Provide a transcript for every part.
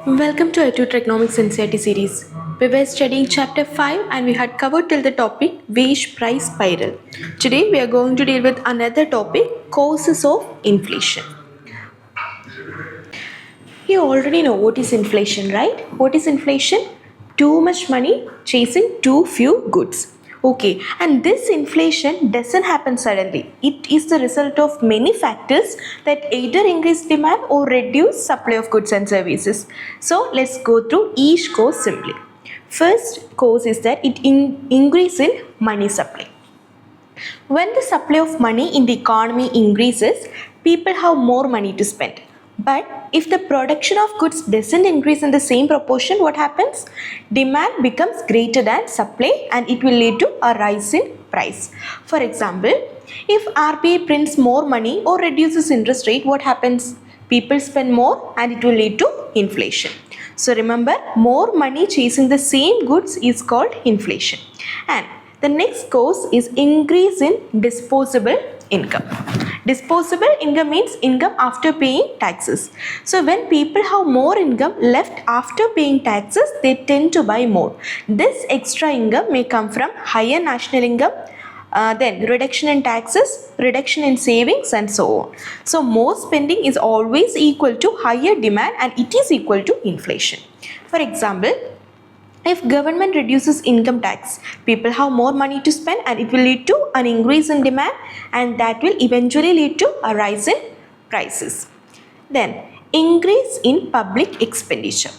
Welcome to i-TUTOR Economics NCERT series. We were studying chapter 5 and we had covered till the topic wage price spiral. Today we are going to deal with another topic, causes of inflation. You already know what is inflation, right? What is inflation? Too much money chasing too few goods. Okay, and this inflation doesn't happen suddenly. It is the result of many factors that either increase demand or reduce supply of goods and services. So let's go through each cause simply. First cause is that it increase in money supply. When the supply of money in the economy increases, people have more money to spend. But if the production of goods doesn't increase in the same proportion, what happens? Demand becomes greater than supply and it will lead to a rise in price. For example, if RBI prints more money or reduces interest rate, what happens? People spend more and it will lead to inflation. So remember, more money chasing the same goods is called inflation. And the next cause is increase in disposable income. Disposable income means income after paying taxes. So when people have more income left after paying taxes, they tend to buy more. This extra income may come from higher national income, then reduction in taxes, reduction in savings and so on. So more spending is always equal to higher demand and it is equal to inflation. For example, if government reduces income tax, people have more money to spend and it will lead to an increase in demand and that will eventually lead to a rise in prices. Then increase in public expenditure.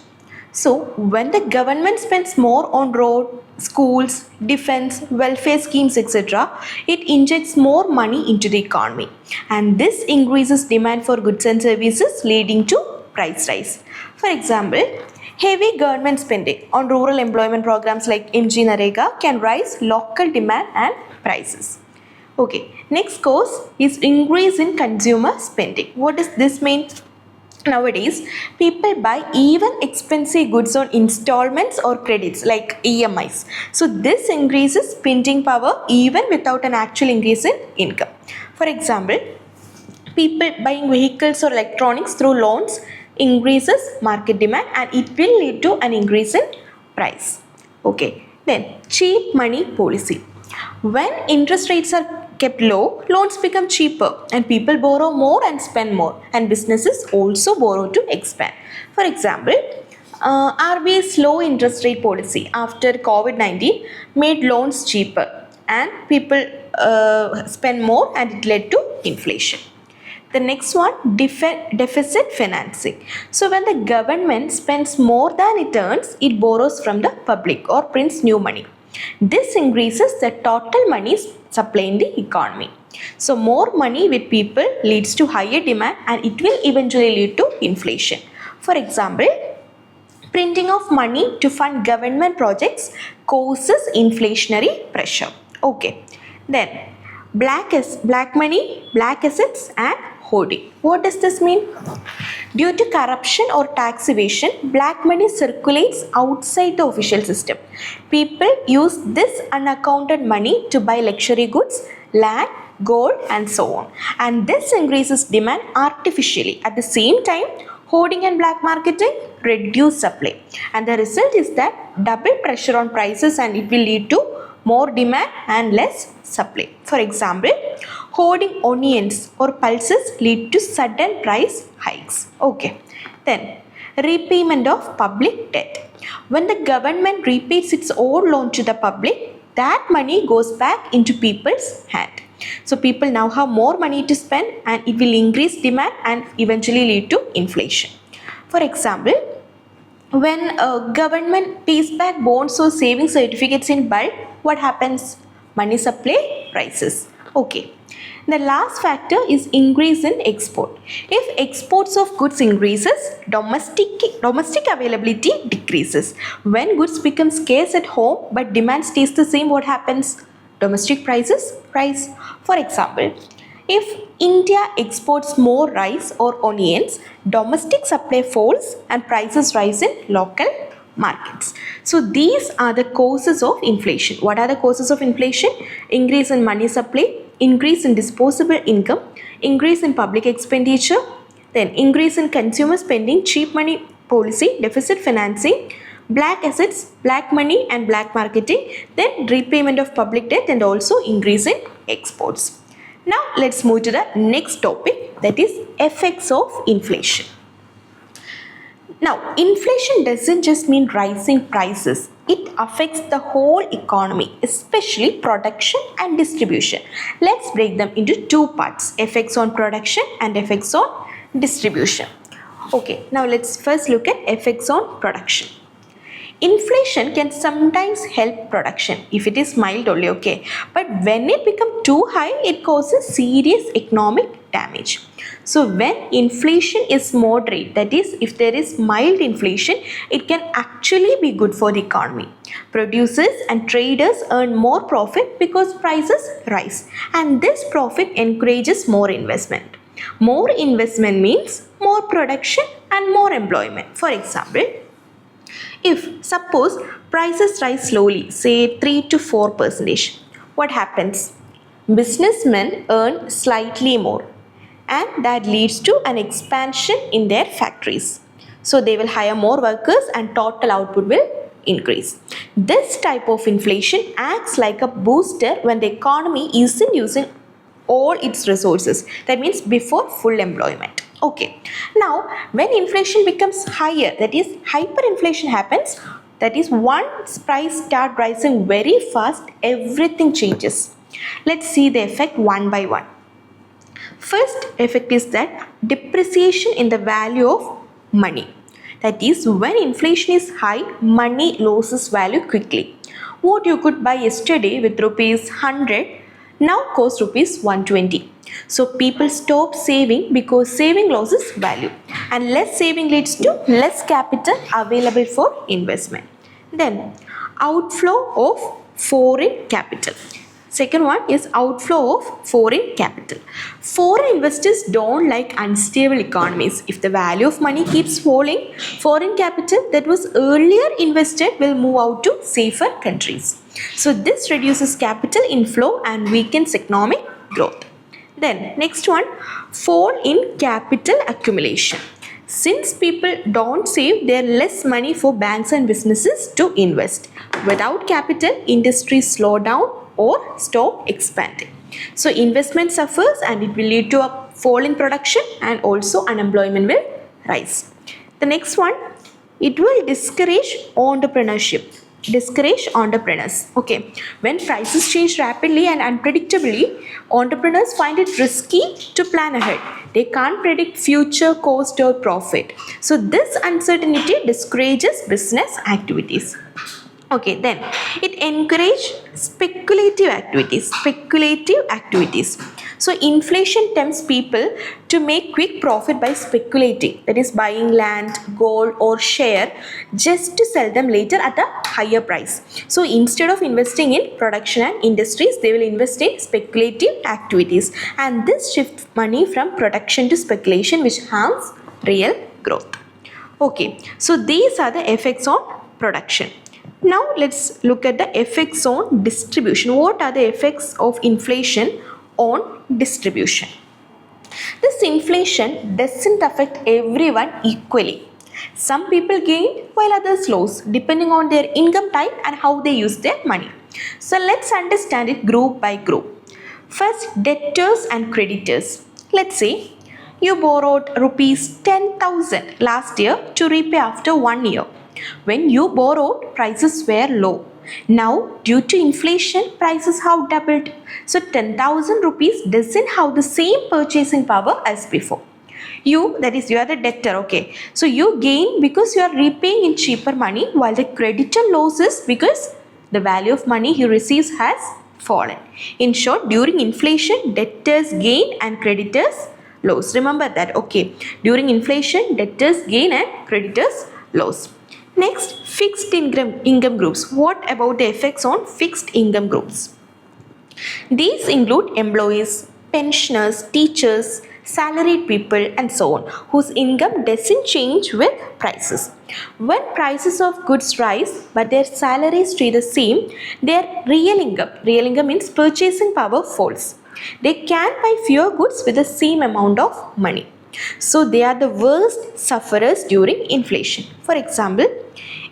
So when the government spends more on road, schools, defense, welfare schemes, etc., it injects more money into the economy and this increases demand for goods and services leading to price rise. For example, heavy government spending on rural employment programs like MG-Narega can rise local demand and prices. Okay, next cause is increase in consumer spending. What does this mean? Nowadays, people buy even expensive goods on installments or credits like EMIs. So this increases spending power even without an actual increase in income. For example, people buying vehicles or electronics through loans increases market demand and it will lead to an increase in price. Okay, then cheap money policy. When interest rates are kept low, loans become cheaper and people borrow more and spend more and businesses also borrow to expand. For example, RBI's low interest rate policy after COVID-19 made loans cheaper and people spend more and it led to inflation. The next one, deficit financing. So when the government spends more than it earns, it borrows from the public or prints new money. This increases the total money supply in the economy. So more money with people leads to higher demand and it will eventually lead to inflation. For example, printing of money to fund government projects causes inflationary pressure. Okay, then black money, black assets and hoarding. What does this mean? Due to corruption or tax evasion, black money circulates outside the official system. People use this unaccounted money to buy luxury goods, land, gold and so on. And this increases demand artificially. At the same time, hoarding and black marketing reduce supply. And the result is that double pressure on prices and it will lead to more demand and less supply. For example, hoarding onions or pulses lead to sudden price hikes. Okay. Then, repayment of public debt. When the government repays its old loan to the public, that money goes back into people's hand. So people now have more money to spend and it will increase demand and eventually lead to inflation. For example, when government pays back bonds or saving certificates in bulk, what happens? Money supply rises. Okay. The last factor is increase in export. If exports of goods increases, domestic availability decreases. When goods become scarce at home but demand stays the same, what happens? Domestic prices rise. For example, if India exports more rice or onions, domestic supply falls and prices rise in local markets. So these are the causes of inflation. What are the causes of inflation? Increase in money supply, increase in disposable income, increase in public expenditure, then increase in consumer spending, cheap money policy, deficit financing, black assets, black money and black marketing, then repayment of public debt and also increase in exports. Now let's move to the next topic, that is effects of inflation. Now, inflation doesn't just mean rising prices. It affects the whole economy, especially production and distribution. Let's break them into two parts, effects on production and effects on distribution. Okay, now let's first look at effects on production. Inflation can sometimes help production if it is mild only, okay, but when it becomes too high, it causes serious economic damage. So when inflation is moderate, that is, if there is mild inflation, it can actually be good for the economy. Producers and traders earn more profit because prices rise, and this profit encourages more investment. More investment means more production and more employment. For example, if suppose prices rise slowly, say 3 to 4%, what happens? Businessmen earn slightly more, and that leads to an expansion in their factories. So they will hire more workers and total output will increase. This type of inflation acts like a booster when the economy isn't using all its resources. That means before full employment. Okay, now when inflation becomes higher, that is hyperinflation happens, that is once price start rising very fast, everything changes. Let's see the effect one by one. First effect is that depreciation in the value of money. That is, when inflation is high, money loses value quickly. What you could buy yesterday with rupees 100 now costs rupees 120. So people stop saving because saving loses value, and less saving leads to less capital available for investment. Then outflow of foreign capital. Second one is outflow of foreign capital. Foreign investors don't like unstable economies. If the value of money keeps falling, foreign capital that was earlier invested will move out to safer countries. So this reduces capital inflow and weakens economic growth. Then next one, fall in capital accumulation. Since people don't save, there is less money for banks and businesses to invest. Without capital, industries slow down or stop expanding. So investment suffers and it will lead to a fall in production, and also unemployment will rise. The next one, it will discourage entrepreneurship. Discourage entrepreneurs. Okay, when prices change rapidly and unpredictably, entrepreneurs find it risky to plan ahead. They can't predict future cost or profit. So this uncertainty discourages business activities. Okay, then it encourages speculative activities. So inflation tempts people to make quick profit by speculating, that is buying land, gold or share just to sell them later at a higher price. So instead of investing in production and industries, they will invest in speculative activities, and this shifts money from production to speculation, which harms real growth. Okay, so these are the effects on production. Now let's look at the effects on distribution. What are the effects of inflation on distribution? This inflation doesn't affect everyone equally. Some people gain while others lose, depending on their income type and how they use their money. So let's understand it group by group. First, debtors and creditors. Let's say you borrowed rupees 10,000 last year to repay after 1 year. When you borrowed, prices were low. Now, due to inflation, prices have doubled. So 10,000 rupees doesn't have the same purchasing power as before. You, that is, you are the debtor, okay. So you gain because you are repaying in cheaper money, while the creditor loses because the value of money he receives has fallen. In short, during inflation, debtors gain and creditors lose. Remember that, okay. During inflation, debtors gain and creditors lose. Next, fixed income groups. What about the effects on fixed income groups? These include employees, pensioners, teachers, salaried people and so on, whose income doesn't change with prices. When prices of goods rise but their salaries stay the same, their real income means purchasing power falls. They can buy fewer goods with the same amount of money. So they are the worst sufferers during inflation. For example,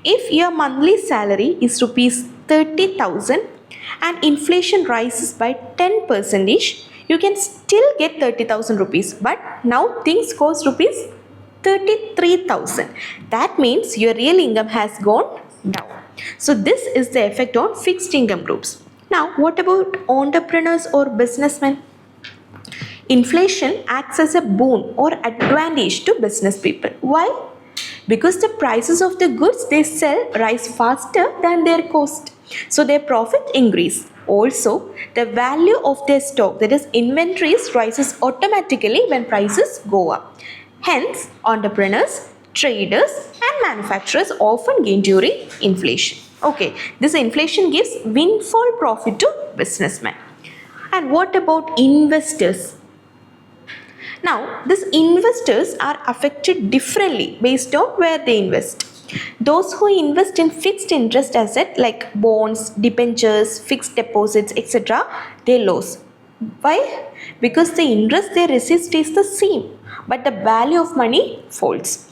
if your monthly salary is rupees 30,000 and inflation rises by 10%, you can still get 30,000 rupees, but now things cost rupees 33,000. That means your real income has gone down. So this is the effect on fixed income groups. Now what about entrepreneurs or businessmen? Inflation acts as a boon or advantage to business people. Why? Because the prices of the goods they sell rise faster than their cost. So their profit increase. Also, the value of their stock, that is inventories, rises automatically when prices go up. Hence, entrepreneurs, traders and manufacturers often gain during inflation. Okay, this inflation gives windfall profit to businessmen. And what about investors? Now, these investors are affected differently based on where they invest. Those who invest in fixed interest assets like bonds, debentures, fixed deposits, etc., they lose. Why? Because the interest they receive stays the same, but the value of money falls.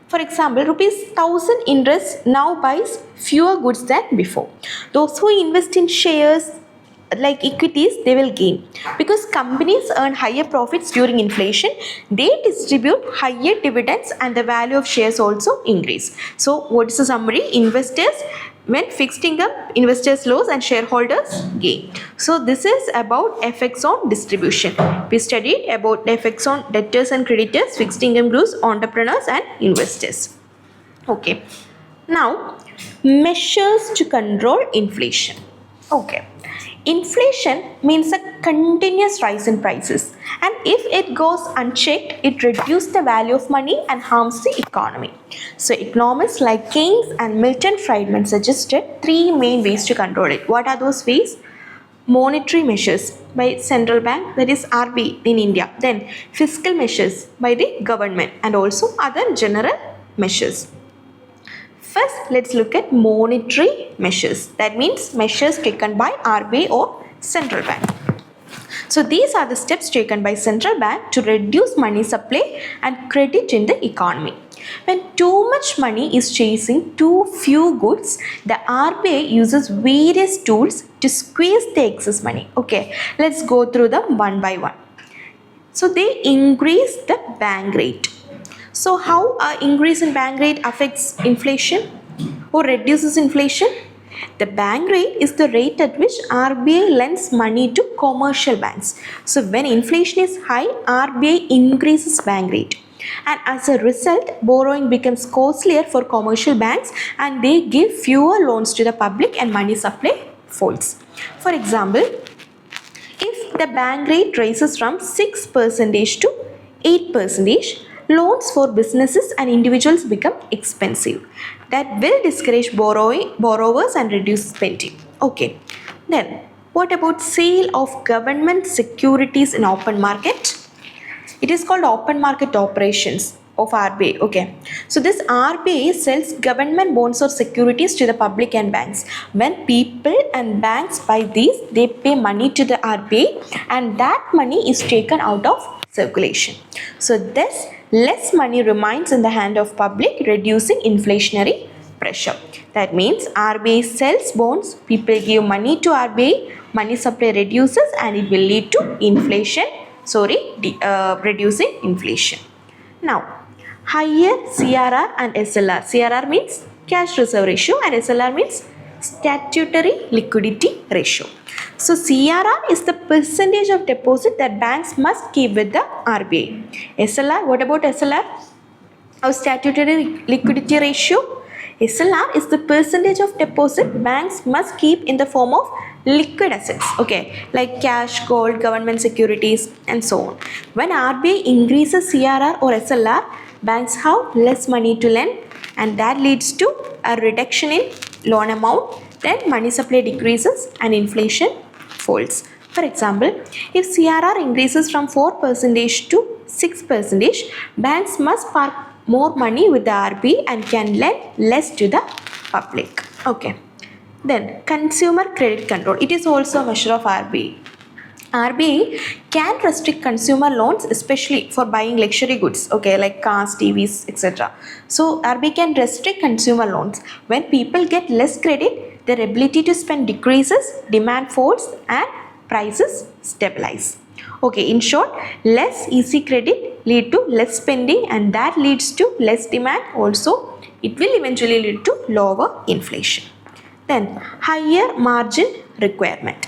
For example, rupees 1000 interest now buys fewer goods than before. Those who invest in shares like equities, they will gain. Because companies earn higher profits during inflation, they distribute higher dividends and the value of shares also increase. So what is the summary? Investors, when fixed income, investors lose and shareholders gain. So this is about effects on distribution. We studied about the effects on debtors and creditors, fixed income groups, entrepreneurs and investors. Okay. Now, measures to control inflation. Okay. Inflation means a continuous rise in prices, and if it goes unchecked, it reduces the value of money and harms the economy. So economists like Keynes and Milton Friedman suggested three main ways to control it. What are those ways? Monetary measures by central bank, that is RBI in India, then fiscal measures by the government, and also other general measures. First, let's look at monetary measures. That means measures taken by RBI or central bank. So these are the steps taken by central bank to reduce money supply and credit in the economy. When too much money is chasing too few goods, the RBI uses various tools to squeeze the excess money. Okay, let's go through them one by one. So they increase the bank rate. So how increase in bank rate affects inflation or reduces inflation? The bank rate is the rate at which RBI lends money to commercial banks. So when inflation is high, RBI increases bank rate. And as a result, borrowing becomes costlier for commercial banks and they give fewer loans to the public and money supply falls. For example, if the bank rate rises from 6% to 8%, loans for businesses and individuals become expensive. That will discourage borrowers and reduce spending. Okay. Then, what about sale of government securities in open market? It is called open market operations of RBI. Okay. So this RBI sells government bonds or securities to the public and banks. When people and banks buy these, they pay money to the RBI and that money is taken out of circulation. So this less money remains in the hand of public, reducing inflationary pressure. That means RBI sells bonds, people give money to RBI, money supply reduces and it will lead to inflation, reducing inflation. Now, higher CRR and SLR. CRR means cash reserve ratio and SLR means statutory liquidity ratio. So CRR is the percentage of deposit that banks must keep with the RBI. SLR, what about SLR? Our statutory liquidity ratio. SLR is the percentage of deposit banks must keep in the form of liquid assets, okay, like cash, gold, government securities and so on. When RBI increases CRR or SLR, banks have less money to lend and that leads to a reduction in loan amount, then money supply decreases and inflation falls. For example, if CRR increases from 4% to 6%, banks must park more money with the RBI and can lend less to the public. Okay. Then consumer credit control. It is also a measure of RBI. RBI can restrict consumer loans, especially for buying luxury goods, okay, like cars, TVs, etc. So RBI can restrict consumer loans. When people get less credit, their ability to spend decreases, demand falls, and prices stabilize. Okay, in short, less easy credit lead to less spending, and that leads to less demand. Also, it will eventually lead to lower inflation. Then, higher margin requirement.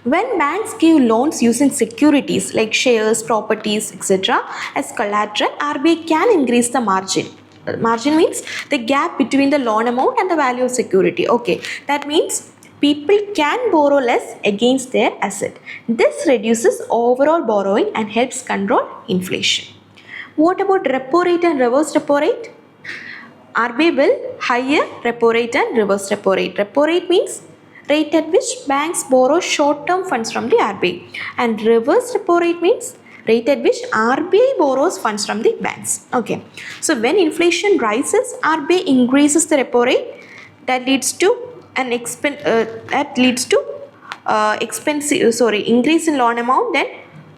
When banks give loans using securities like shares, properties, etc. as collateral, RBI can increase the margin. Margin means the gap between the loan amount and the value of security. Okay, that means people can borrow less against their asset. This reduces overall borrowing and helps control inflation. What about repo rate and reverse repo rate? RBI will higher repo rate and reverse repo rate. Repo rate means rate at which banks borrow short-term funds from the RBI, and reverse repo rate means rate at which RBI borrows funds from the banks. Okay, so when inflation rises, RBI increases the repo rate. That leads to an increase in loan amount. Then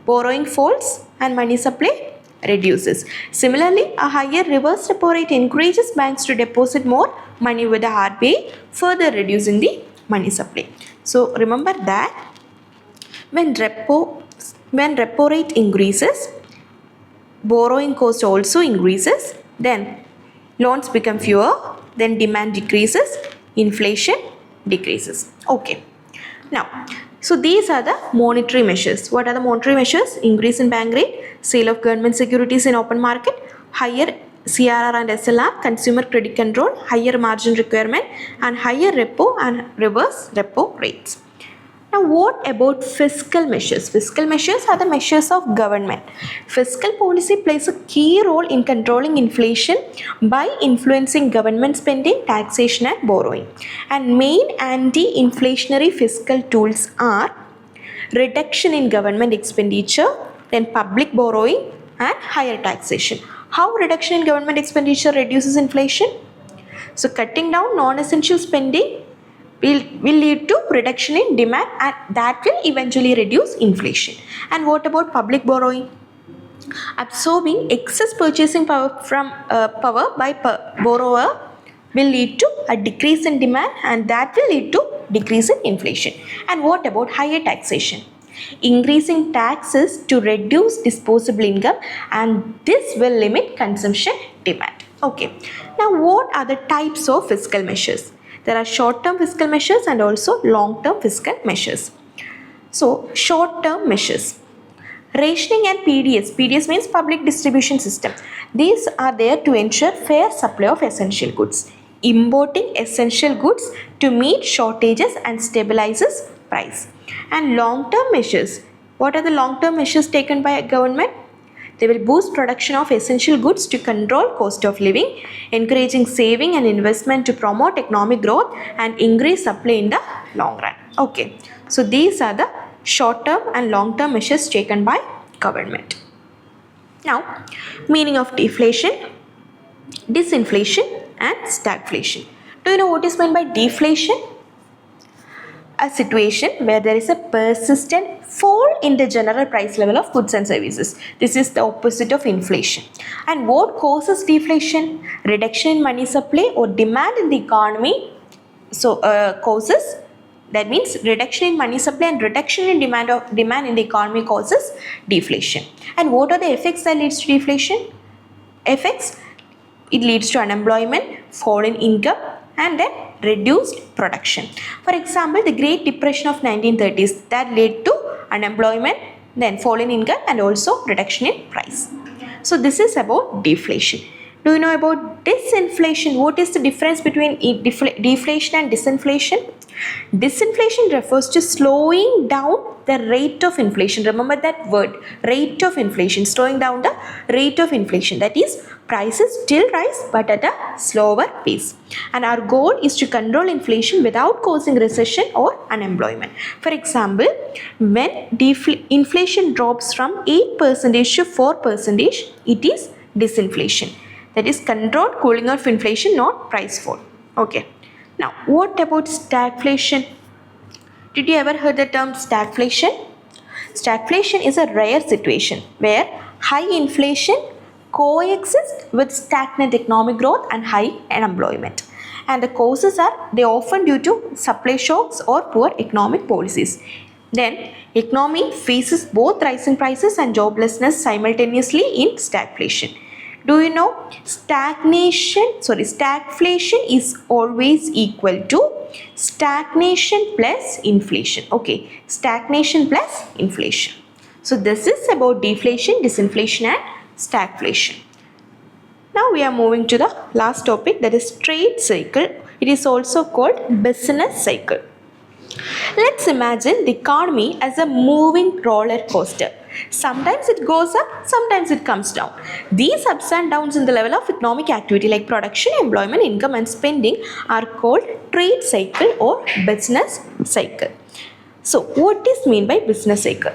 borrowing falls and money supply reduces. Similarly, a higher reverse repo rate encourages banks to deposit more money with the RBI, further reducing the money supply. So remember that when repo rate increases, borrowing cost also increases, then loans become fewer, then demand decreases, inflation decreases. Okay. Now, so these are the monetary measures. What are the monetary measures? Increase in bank rate, sale of government securities in open market, higher CRR and SLR, consumer credit control, higher margin requirement, and higher repo and reverse repo rates. Now, what about fiscal measures? Fiscal measures are the measures of government. Fiscal policy plays a key role in controlling inflation by influencing government spending, taxation, and borrowing. And main anti-inflationary fiscal tools are reduction in government expenditure, then public borrowing, and higher taxation. How reduction in government expenditure reduces inflation? So, cutting down non-essential spending will lead to reduction in demand, and that will eventually reduce inflation. And what about public borrowing? Absorbing excess purchasing power by borrower will lead to a decrease in demand, and that will lead to decrease in inflation. And what about higher taxation? Increasing taxes to reduce disposable income, and this will limit consumption demand. Okay, now what are the types of fiscal measures? There are short-term fiscal measures and also long-term fiscal measures. So, short-term measures. Rationing and PDS. PDS means public distribution system. These are there to ensure fair supply of essential goods. Importing essential goods to meet shortages and stabilizes price. And long-term measures. What are the long-term measures taken by a government? They will boost production of essential goods to control cost of living, encouraging saving and investment to promote economic growth and increase supply in the long run. Okay, so these are the short-term and long-term measures taken by government. Now, meaning of deflation, disinflation and stagflation. Do you know what is meant by deflation? A situation where there is a persistent fall in the general price level of goods and services. This is the opposite of inflation. And what causes deflation? Reduction in money supply or demand in the economy. So causes, that means reduction in money supply and reduction in demand in the economy causes deflation. And what are the effects that leads to deflation? Effects, it leads to unemployment, fall in income, and then reduced production. For example, the Great Depression of 1930s, that led to unemployment, then fall in income, and also reduction in price. So this is about deflation. Do you know about disinflation? What is the difference between deflation and disinflation? Disinflation refers to slowing down the rate of inflation. Remember that word, rate of inflation, slowing down the rate of inflation. That is, prices still rise but at a slower pace. And our goal is to control inflation without causing recession or unemployment. For example, when inflation drops from 8% to 4%, it is disinflation. That is controlled cooling of inflation, not price fall. Okay. Now, what about stagflation? Did you ever heard the term stagflation? Stagflation is a rare situation where high inflation coexists with stagnant economic growth and high unemployment. And the causes are, they often due to supply shocks or poor economic policies. Then, economy faces both rising prices and joblessness simultaneously in stagflation. Do you know stagflation is always equal to stagnation plus inflation. Okay, stagnation plus inflation. So this is about deflation, disinflation and stagflation. Now we are moving to the last topic, that is trade cycle. It is also called business cycle. Let's imagine the economy as a moving roller coaster. Sometimes it goes up, sometimes it comes down. These ups and downs in the level of economic activity like production, employment, income and spending are called trade cycle or business cycle. So what is meant by business cycle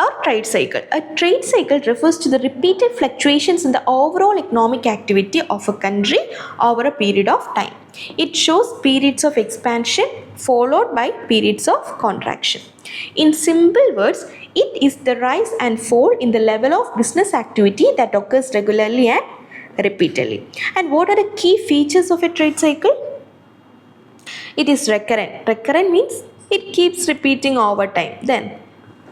or trade cycle? A trade cycle refers to the repeated fluctuations in the overall economic activity of a country over a period of time. It shows periods of expansion followed by periods of contraction. In simple words, it is the rise and fall in the level of business activity that occurs regularly and repeatedly. And what are the key features of a trade cycle? It is recurrent. Recurrent means it keeps repeating over time. Then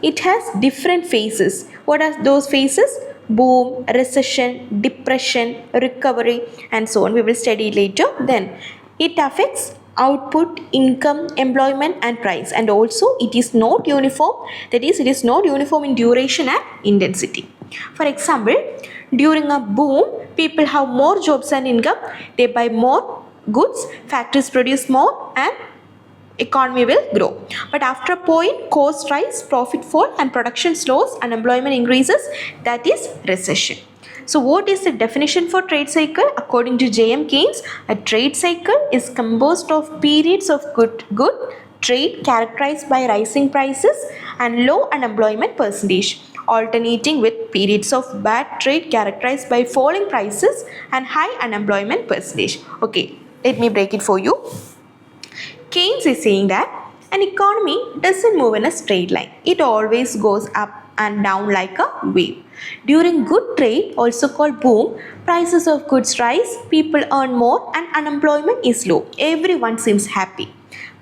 it has different phases. What are those phases? Boom, recession, depression, recovery and so on. We will study later. Then it affects output, income, employment and price, and also it is not uniform, that is it is not uniform in duration and intensity. For example, during a boom, people have more jobs and income, they buy more goods, factories produce more and economy will grow. But after a point, cost rise, profit fall and production slows, unemployment increases, that is recession. So what is the definition for trade cycle? According to J.M. Keynes, a trade cycle is composed of periods of good trade characterized by rising prices and low unemployment percentage, alternating with periods of bad trade characterized by falling prices and high unemployment percentage. Okay, let me break it for you. Keynes is saying that an economy doesn't move in a straight line. It always goes up and down like a wave. During good trade, also called boom, prices of goods rise, people earn more and unemployment is low. Everyone seems happy.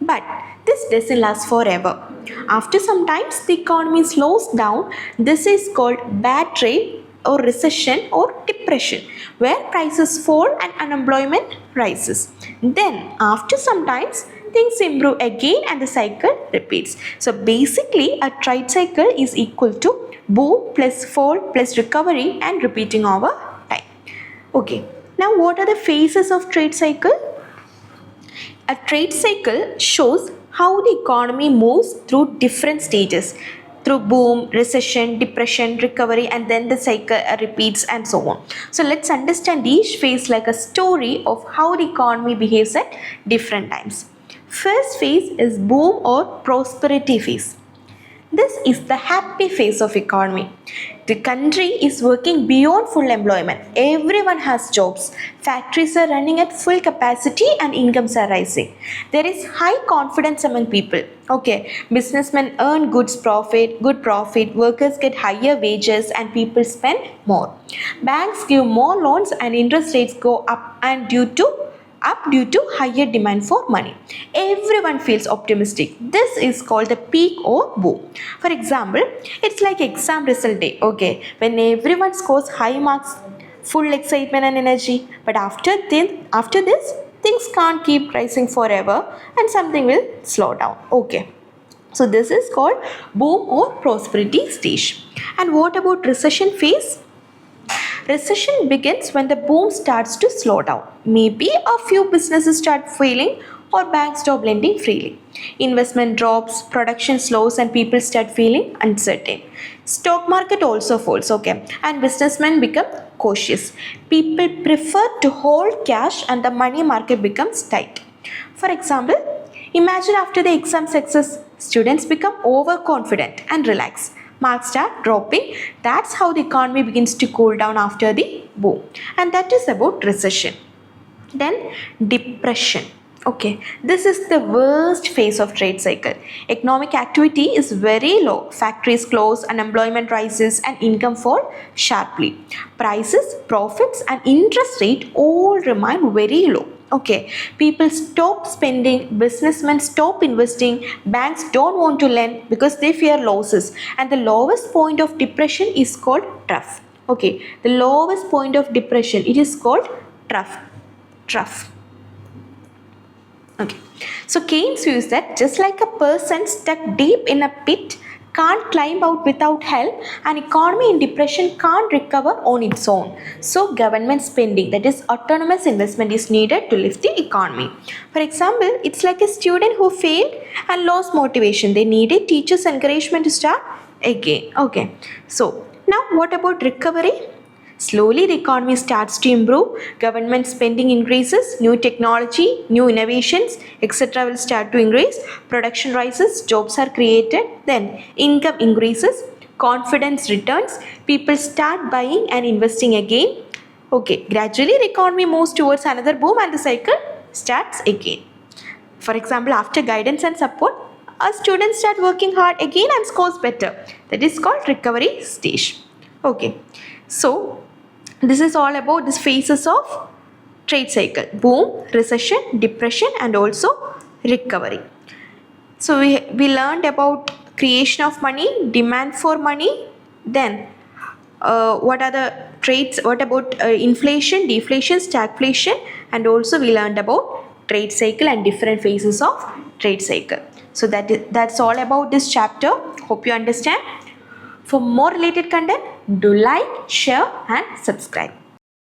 But this doesn't last forever. After some time, the economy slows down. This is called bad trade or recession or depression, where prices fall and unemployment rises. Then after some time, things improve again and the cycle repeats. So basically a trade cycle is equal to boom plus fall plus recovery and repeating over time. Okay, now what are the phases of trade cycle? A trade cycle shows how the economy moves through different stages, through boom, recession, depression, recovery, and then the cycle repeats and so on. So let's understand each phase like a story of how the economy behaves at different times. First phase is boom or prosperity phase. This is the happy phase of economy. The country is working beyond full employment. Everyone has jobs. Factories are running at full capacity and incomes are rising. There is high confidence among people. Okay, businessmen earn good profit, workers get higher wages and people spend more. Banks give more loans and interest rates go up due to higher demand for money. Everyone feels optimistic. This is called the peak or boom. For example, it's like exam result day. Okay, when everyone scores high marks, full excitement and energy. But after this, things can't keep rising forever and something will slow down. Okay. So this is called boom or prosperity stage. And what about recession phase? Recession begins when the boom starts to slow down. Maybe a few businesses start failing or banks stop lending freely. Investment drops, production slows and people start feeling uncertain. Stock market also falls, okay, and businessmen become cautious. People prefer to hold cash and the money market becomes tight. For example, imagine after the exam success, students become overconfident and relaxed. Marks start dropping. That's how the economy begins to cool down after the boom. And that is about recession. Then depression. Okay, this is the worst phase of trade cycle. Economic activity is very low. Factories close, unemployment rises, and income fall sharply. Prices, profits, and interest rate all remain very low. Okay, people stop spending, businessmen stop investing, banks don't want to lend because they fear losses, and the lowest point of depression is called trough. Okay, the lowest point of depression, it is called trough. Okay, so Keynes views that just like a person stuck deep in a pit can't climb out without help, an economy in depression can't recover on its own. So government spending, that is autonomous investment, is needed to lift the economy. For example, it's like a student who failed and lost motivation. They needed teachers' encouragement to start again. Okay, so now what about recovery? Slowly, the economy starts to improve, government spending increases, new technology, new innovations, etc. will start to increase, production rises, jobs are created, then income increases, confidence returns, people start buying and investing again. Okay, gradually the economy moves towards another boom and the cycle starts again. For example, after guidance and support, our students start working hard again and scores better. That is called recovery stage. Okay, so this is all about these phases of trade cycle: boom, recession, depression, and also recovery. So we learned about creation of money, demand for money, then what are the trades, what about inflation, deflation, stagflation, and also we learned about trade cycle and different phases of trade cycle. So that's all about this chapter. Hope you understand. For more related content, do like, share and subscribe.